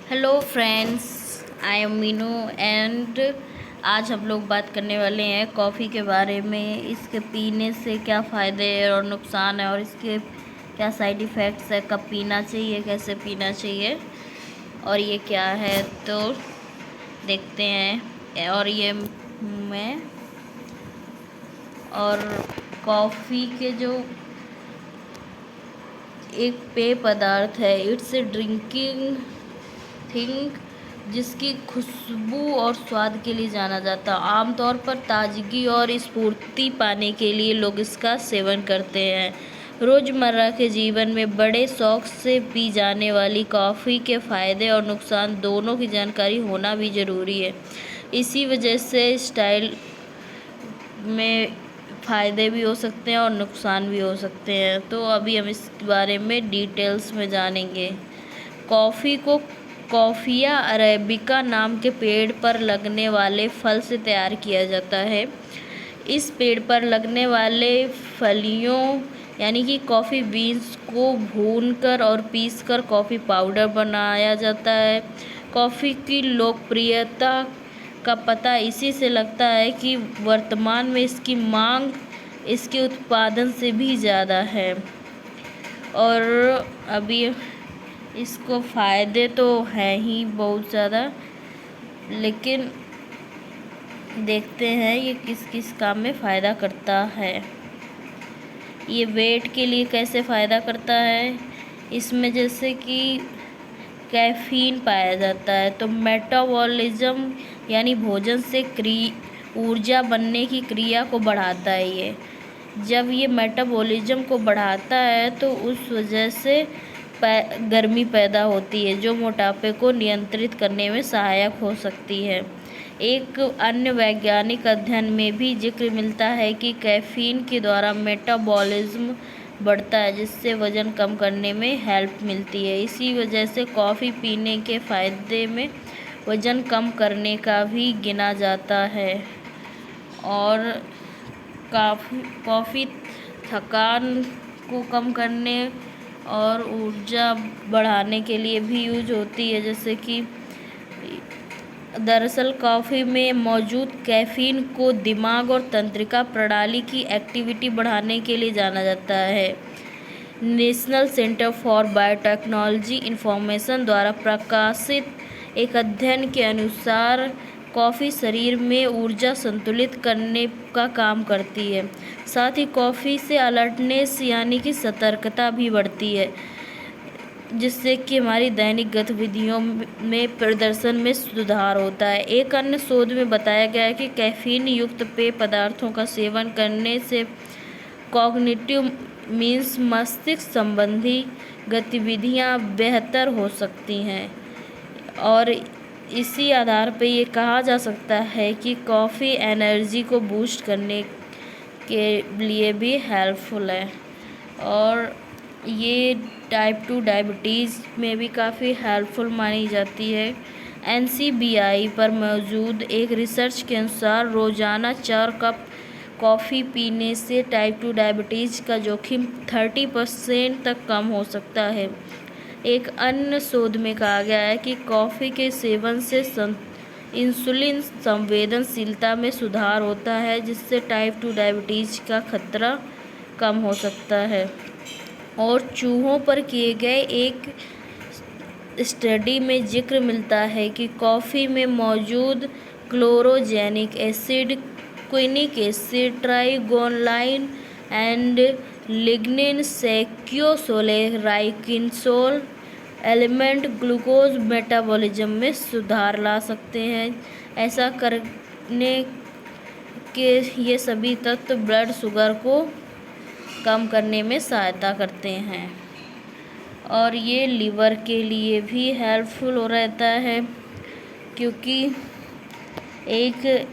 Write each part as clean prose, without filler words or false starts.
Hello friends, I am Meenu and आज हम लोग बात करने वाले हैं कॉफ़ी के बारे में। इसके पीने से क्या फ़ायदे और नुकसान है और इसके क्या साइड इफ़ेक्ट्स है, कब पीना चाहिए, कैसे पीना चाहिए और ये क्या है, तो देखते हैं। और ये मैं और कॉफ़ी के जो एक पेय पदार्थ है, इट्स ए ड्रिंकिंग थिंग जिसकी खुशबू और स्वाद के लिए जाना जाता है। आमतौर पर ताजगी और स्फूर्ति पाने के लिए लोग इसका सेवन करते हैं। रोज़मर्रा के जीवन में बड़े शौक से पी जाने वाली कॉफ़ी के फ़ायदे और नुकसान दोनों की जानकारी होना भी ज़रूरी है। इसी वजह से स्टाइल में फ़ायदे भी हो सकते हैं और नुकसान भी हो सकते हैं। तो अभी हम इस बारे में डिटेल्स में जानेंगे। कॉफ़ी को कॉफ़िया अरेबिका नाम के पेड़ पर लगने वाले फल से तैयार किया जाता है। इस पेड़ पर लगने वाले फलियों यानी कि कॉफ़ी बीन्स को भूनकर और पीसकर कॉफ़ी पाउडर बनाया जाता है। कॉफ़ी की लोकप्रियता का पता इसी से लगता है कि वर्तमान में इसकी मांग इसके उत्पादन से भी ज़्यादा है। और अभी इसको फ़ायदे तो हैं ही बहुत ज़्यादा, लेकिन देखते हैं ये किस किस काम में फ़ायदा करता है। ये वेट के लिए कैसे फ़ायदा करता है, इसमें जैसे कि कैफ़ीन पाया जाता है तो मेटाबॉलिज्म यानी भोजन से ऊर्जा बनने की क्रिया को बढ़ाता है। ये जब ये मेटाबॉलिज्म को बढ़ाता है तो उस वजह से गर्मी पैदा होती है जो मोटापे को नियंत्रित करने में सहायक हो सकती है। एक अन्य वैज्ञानिक अध्ययन में भी जिक्र मिलता है कि कैफ़ीन के द्वारा मेटाबॉलिज्म बढ़ता है जिससे वज़न कम करने में हेल्प मिलती है। इसी वजह से कॉफ़ी पीने के फ़ायदे में वज़न कम करने का भी गिना जाता है। और कॉफ़ी थकान को कम करने और ऊर्जा बढ़ाने के लिए भी यूज होती है। जैसे कि दरअसल कॉफ़ी में मौजूद कैफ़ीन को दिमाग और तंत्रिका प्रणाली की एक्टिविटी बढ़ाने के लिए जाना जाता है। National centre for biotechnology information द्वारा प्रकाशित एक अध्ययन के अनुसार कॉफ़ी शरीर में ऊर्जा संतुलित करने का काम करती है। साथ ही कॉफ़ी से अलर्टनेस यानी कि सतर्कता भी बढ़ती है जिससे कि हमारी दैनिक गतिविधियों में प्रदर्शन में सुधार होता है। एक अन्य शोध में बताया गया है कि कैफ़ीन युक्त पेय पदार्थों का सेवन करने से कॉग्निटिव मीन्स मस्तिष्क संबंधी गतिविधियां बेहतर हो सकती हैं। और इसी आधार पर ये कहा जा सकता है कि कॉफ़ी एनर्जी को बूस्ट करने के लिए भी हेल्पफुल है। और ये टाइप 2 डायबिटीज़ में भी काफ़ी हेल्पफुल मानी जाती है। NCBI पर मौजूद एक रिसर्च के अनुसार रोज़ाना 4 कप कॉफ़ी पीने से टाइप 2 डायबिटीज़ का जोखिम 30% तक कम हो सकता है। एक अन्य शोध में कहा गया है कि कॉफ़ी के सेवन से इंसुलिन संवेदनशीलता में सुधार होता है जिससे टाइप 2 डायबिटीज़ का खतरा कम हो सकता है। और चूहों पर किए गए एक स्टडी में जिक्र मिलता है कि कॉफ़ी में मौजूद chlorogenic acid, quinic acid, trigonelline and lignin secoisolariciresinol element glucose metabolism में सुधार ला सकते हैं। ऐसा करने के ये सभी तत्व ब्लड शुगर को कम करने में सहायता करते हैं और ये लीवर के लिए भी हेल्पफुल हो रहता है क्योंकि एक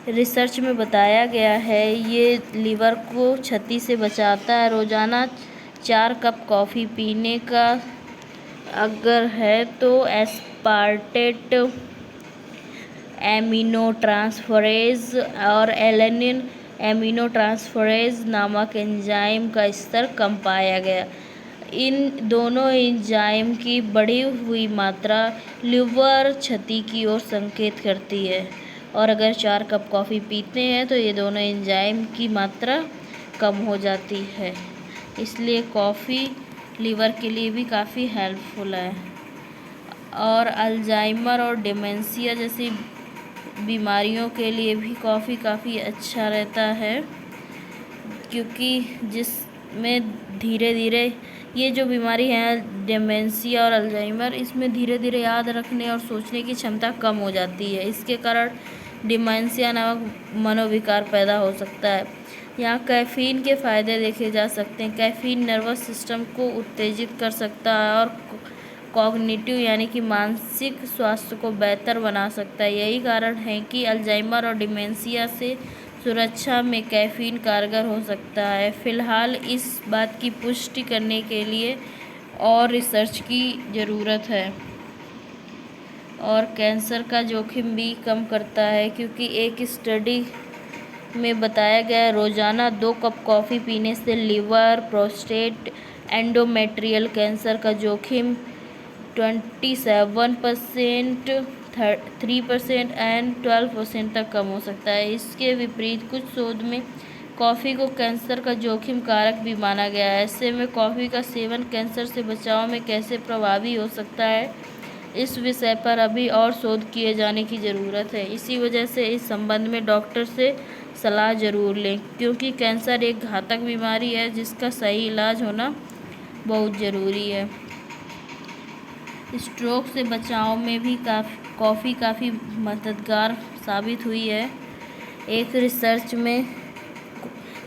रिसर्च में बताया गया है ये लीवर को क्षति से बचाता है। रोज़ाना 4 कप कॉफ़ी पीने का अगर है तो एस्पार्टेट एमिनो ट्रांसफरेज और एलेनिन एमिनो ट्रांसफरेज नामक एंजाइम का स्तर कम पाया गया इन दोनों एंजाइम की बढ़ी हुई मात्रा लिवर क्षति की ओर संकेत करती है, और अगर 4 कप कॉफ़ी पीते हैं तो ये दोनों एंजाइम की मात्रा कम हो जाती है। इसलिए कॉफ़ी लीवर के लिए भी काफ़ी हेल्पफुल है। और अल्जाइमर और डिमेंशिया जैसी बीमारियों के लिए भी कॉफ़ी काफ़ी अच्छा रहता है, क्योंकि जिसमें धीरे धीरे ये जो बीमारी है डिमेंशिया और अल्जाइमर, इसमें धीरे धीरे याद रखने और सोचने की क्षमता कम हो जाती है। इसके कारण डिमेंशिया नामक मनोविकार पैदा हो सकता है। यहाँ कैफ़ीन के फ़ायदे देखे जा सकते हैं। कैफ़ीन नर्वस सिस्टम को उत्तेजित कर सकता है और कॉग्निटिव यानी कि मानसिक स्वास्थ्य को बेहतर बना सकता है। यही कारण है कि अल्जाइमर और डिमेंशिया से सुरक्षा में कैफ़ीन कारगर हो सकता है। फ़िलहाल इस बात की पुष्टि करने के लिए और रिसर्च की ज़रूरत है। और कैंसर का जोखिम भी कम करता है, क्योंकि एक स्टडी में बताया गया रोज़ाना 2 कप कॉफ़ी पीने से लिवर, प्रोस्टेट, एंडोमेट्रियल कैंसर का जोखिम 27%, 3% एंड 12% तक कम हो सकता है। इसके विपरीत कुछ शोध में कॉफ़ी को कैंसर का जोखिम कारक भी माना गया है। ऐसे में कॉफ़ी का सेवन कैंसर से बचाव में कैसे प्रभावी हो सकता है, इस विषय पर अभी और शोध किए जाने की ज़रूरत है। इसी वजह से इस संबंध में डॉक्टर से सलाह ज़रूर लें, क्योंकि कैंसर एक घातक बीमारी है जिसका सही इलाज होना बहुत ज़रूरी है। स्ट्रोक से बचाव में भी कॉफ़ी काफ़ी मददगार साबित हुई है। एक रिसर्च में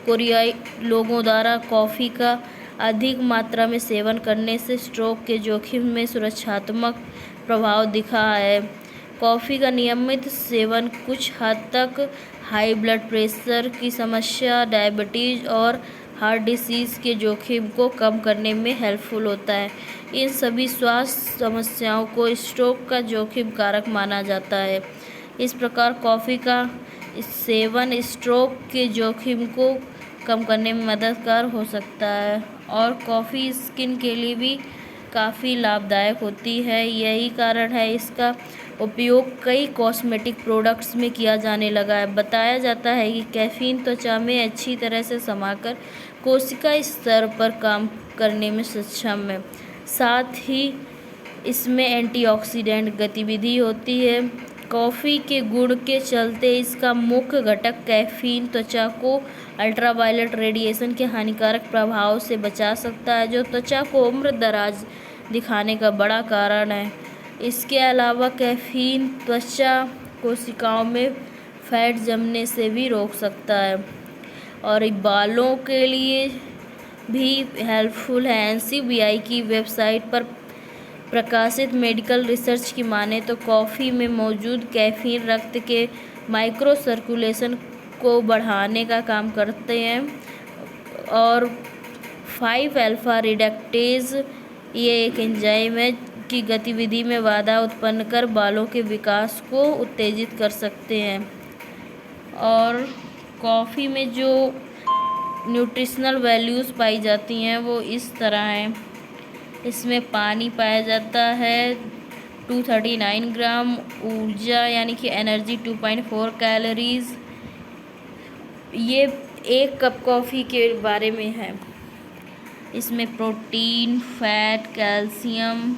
कोरियाई लोगों द्वारा कॉफ़ी का अधिक मात्रा में सेवन करने से स्ट्रोक के जोखिम में सुरक्षात्मक प्रभाव दिखा है। कॉफ़ी का नियमित सेवन कुछ हद तक हाई ब्लड प्रेशर की समस्या, डायबिटीज़ और हार्ट डिसीज़ के जोखिम को कम करने में हेल्पफुल होता है। इन सभी स्वास्थ्य समस्याओं को स्ट्रोक का जोखिम कारक माना जाता है। इस प्रकार कॉफ़ी का सेवन स्ट्रोक के जोखिम को कम करने में मददगार हो सकता है। और कॉफ़ी स्किन के लिए भी काफ़ी लाभदायक होती है। यही कारण है इसका उपयोग कई कॉस्मेटिक प्रोडक्ट्स में किया जाने लगा है। बताया जाता है कि कैफ़ीन त्वचा में अच्छी तरह से समाकर कोशिका स्तर पर काम करने में सक्षम है। साथ ही इसमें एंटीऑक्सीडेंट गतिविधि होती है। कॉफ़ी के गुण के चलते इसका मुख्य घटक कैफ़ीन त्वचा को अल्ट्रावायलेट रेडिएशन के हानिकारक प्रभाव से बचा सकता है, जो त्वचा को उम्र दराज दिखाने का बड़ा कारण है। इसके अलावा कैफ़ीन त्वचा कोशिकाओं में फैट जमने से भी रोक सकता है और बालों के लिए भी हेल्पफुल है। NCBI की वेबसाइट पर प्रकाशित मेडिकल रिसर्च की माने तो कॉफ़ी में मौजूद कैफ़ीन रक्त के माइक्रो सर्कुलेशन को बढ़ाने का काम करते हैं और 5-अल्फा रिडक्टेज, ये एक एंजाइम है, की गतिविधि में बाधा उत्पन्न कर बालों के विकास को उत्तेजित कर सकते हैं। और कॉफ़ी में जो न्यूट्रिशनल वैल्यूज़ पाई जाती हैं वो इस तरह हैं। इसमें पानी पाया जाता है 239 ग्राम, ऊर्जा यानी कि एनर्जी 2.4 कैलोरीज। ये 1 कप कॉफ़ी के बारे में है। इसमें protein, fat, calcium,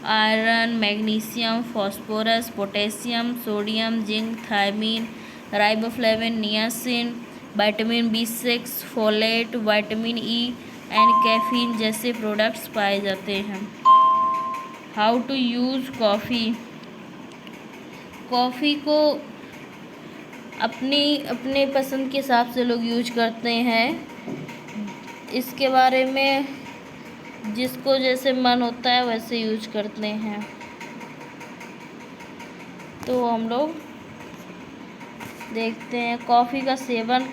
iron, magnesium, phosphorus, potassium, sodium, zinc, thiamine, riboflavin, niacin, vitamin B6, folate, vitamin E and caffeine जैसे प्रोडक्ट्स पाए जाते हैं। How to use coffee. Coffee को अपने पसंद के हिसाब से लोग यूज करते हैं। इसके बारे में जिसको जैसे मन होता है वैसे यूज करते हैं। तो हम लोग देखते हैं कॉफ़ी का सेवन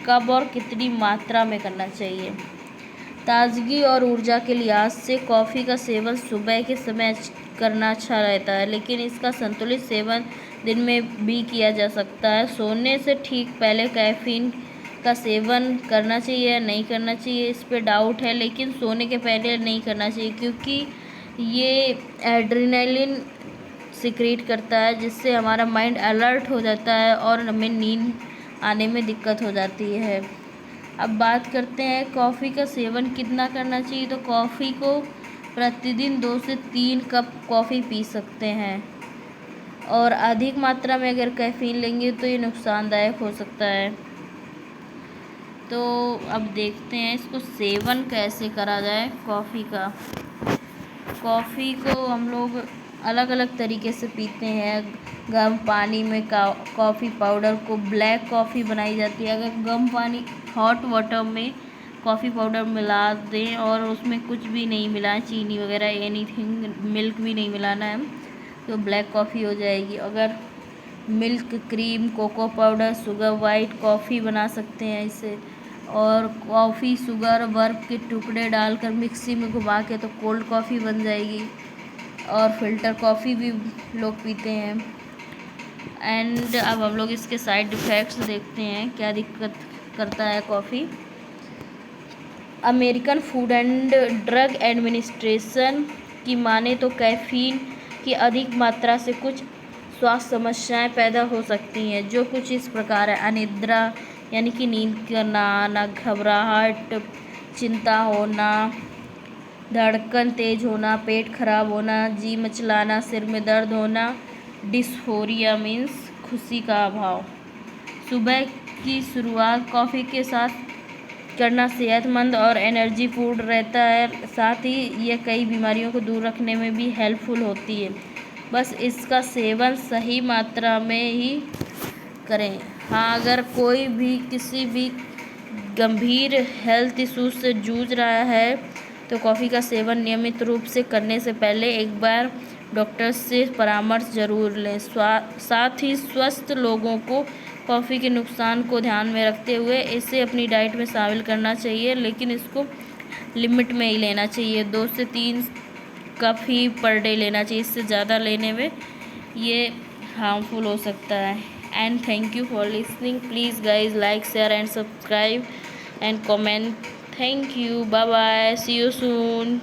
कब और कितनी मात्रा में करना चाहिए। ताजगी और ऊर्जा के लिहाज से कॉफ़ी का सेवन सुबह के समय करना अच्छा रहता है, लेकिन इसका संतुलित सेवन दिन में भी किया जा सकता है। सोने से ठीक पहले कैफ़ीन का सेवन करना चाहिए या नहीं करना चाहिए, इस पे डाउट है, लेकिन सोने के पहले नहीं करना चाहिए क्योंकि ये एड्रेनलिन सिक्रीट करता है जिससे हमारा माइंड अलर्ट हो जाता है और हमें नींद आने में दिक्कत हो जाती है। अब बात करते हैं कॉफ़ी का सेवन कितना करना चाहिए। तो कॉफ़ी को प्रतिदिन 2 से 3 कप कॉफ़ी पी सकते हैं और अधिक मात्रा में अगर कैफ़ीन लेंगे तो ये नुकसानदायक हो सकता है। तो अब देखते हैं इसको सेवन कैसे करा जाए कॉफ़ी का। कॉफ़ी को हम लोग अलग अलग तरीके से पीते हैं। गर्म पानी में कॉफ़ी पाउडर को ब्लैक कॉफ़ी बनाई जाती है। अगर गर्म पानी हॉट वाटर में कॉफ़ी पाउडर मिला दें और उसमें कुछ भी नहीं मिलाएं, चीनी वगैरह एनीथिंग, मिल्क भी नहीं मिलाना है, तो ब्लैक कॉफ़ी हो जाएगी। अगर milk, cream, cocoa powder, sugar, white coffee बना सकते हैं इसे। और कॉफ़ी, शुगर, बर्फ़ के टुकड़े डालकर मिक्सी में घुमा के तो कोल्ड कॉफ़ी बन जाएगी। और फ़िल्टर कॉफ़ी भी लोग पीते हैं। एंड अब हम लोग इसके साइड इफ़ेक्ट्स देखते हैं क्या दिक्कत करता है coffee. American food and drug administration की माने तो कैफ़ीन की अधिक मात्रा से कुछ स्वास्थ्य समस्याएं पैदा हो सकती हैं, जो कुछ इस प्रकार है। अनिद्रा यानी कि नींद करना आना, घबराहट, चिंता होना, धड़कन तेज होना, पेट खराब होना, जी मचलाना, सिर में दर्द होना, डिस्फोरिया मीन्स खुशी का अभाव। सुबह की शुरुआत कॉफ़ी के साथ करना सेहतमंद और एनर्जी फूड रहता है। साथ ही यह कई बीमारियों को दूर रखने में भी हेल्पफुल होती है। बस इसका सेवन सही मात्रा में ही करें। हाँ, अगर कोई भी किसी भी गंभीर हेल्थ इशू से जूझ रहा है तो कॉफ़ी का सेवन नियमित रूप से करने से पहले एक बार डॉक्टर से परामर्श ज़रूर लें। साथ ही स्वस्थ लोगों को कॉफ़ी के नुकसान को ध्यान में रखते हुए इसे अपनी डाइट में शामिल करना चाहिए, लेकिन इसको लिमिट में ही लेना चाहिए। 2 से 3 कप ही पर डे लेना चाहिए, इससे ज़्यादा लेने में ये हार्मफुल हो सकता है। And thank you for listening. Please guys like, share and subscribe and comment. Thank you, bye bye, see you soon.